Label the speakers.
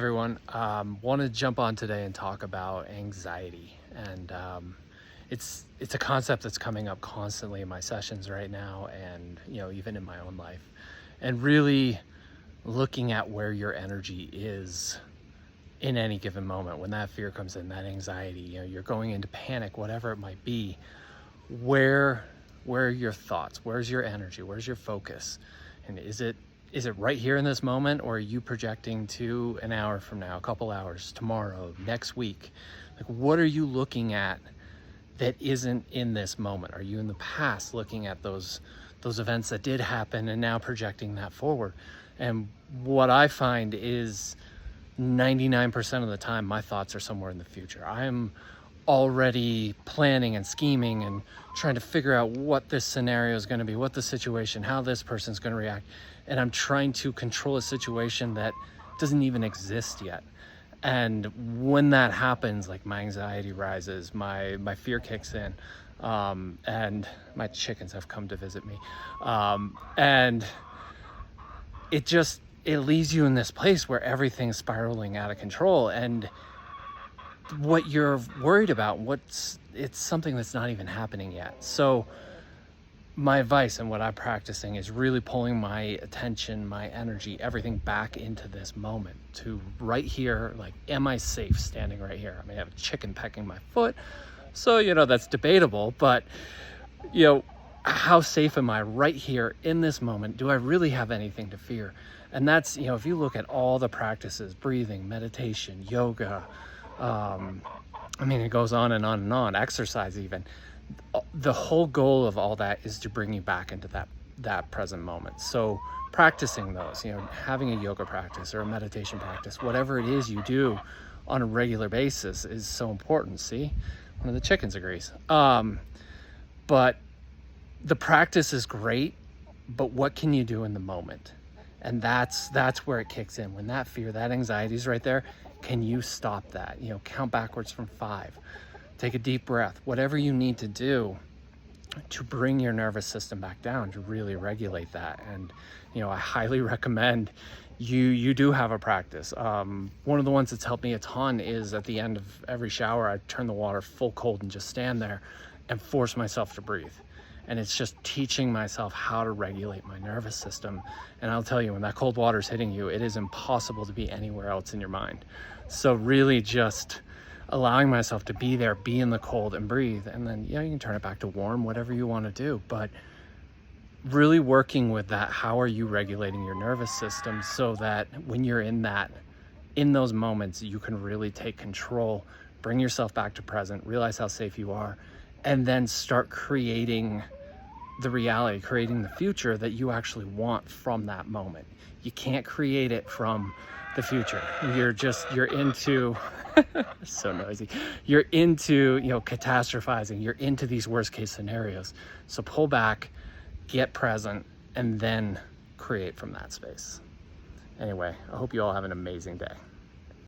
Speaker 1: Everyone, want to jump on today and talk about anxiety, and it's a concept that's coming up constantly in my sessions right now, and even in my own life, and really looking at where your energy is in any given moment when that fear comes in, that anxiety, you're going into panic, whatever it might be. Where are your thoughts? Where's your energy? Where's your focus? And is it right here in this moment, or are you projecting to an hour from now, a couple hours, tomorrow, next week? Like, what are you looking at that isn't in this moment? Are you in the past looking at those events that did happen and now projecting that forward? And what I find is 99% of the time, my thoughts are somewhere in the future. I am already planning and scheming and trying to figure out what this scenario is going to be, what the situation, how this person's going to react. And I'm trying to control a situation that doesn't even exist yet. And when that happens, like, my anxiety rises, my fear kicks in, and my chickens have come to visit me. And it leaves you in this place where everything's spiraling out of control. And what you're worried about, it's something that's not even happening yet. So my advice and what I'm practicing is really pulling my attention, my energy, everything back into this moment, to right here. Like, am I safe standing right here? I may have a chicken pecking my foot, so that's debatable, but how safe am I right here in this moment? Do I really have anything to fear? And that's, if you look at all the practices, breathing, meditation, yoga, it goes on and on and on, exercise even. The whole goal of all that is to bring you back into that present moment. So practicing those, having a yoga practice or a meditation practice, whatever it is you do on a regular basis, is so important. See, one of the chickens agrees. But the practice is great, but what can you do in the moment? And that's where it kicks in. When that fear, that anxiety is right there, can you stop that? Count backwards from 5. Take a deep breath. Whatever you need to do to bring your nervous system back down, to really regulate that. And I highly recommend you do have a practice. One of the ones that's helped me a ton is, at the end of every shower, I turn the water full cold and just stand there and force myself to breathe. And it's just teaching myself how to regulate my nervous system. And I'll tell you, when that cold water is hitting you, it is impossible to be anywhere else in your mind. So really just allowing myself to be there, be in the cold, and breathe. And then, you can turn it back to warm, whatever you want to do. But really working with that, how are you regulating your nervous system, so that when you're in those moments, you can really take control, bring yourself back to present, realize how safe you are, and then start creating the reality, creating the future that you actually want from that moment. You can't create it from the future. You're into so noisy. You're into, catastrophizing. You're into these worst case scenarios. So pull back, get present, and then create from that space. Anyway, I hope you all have an amazing day.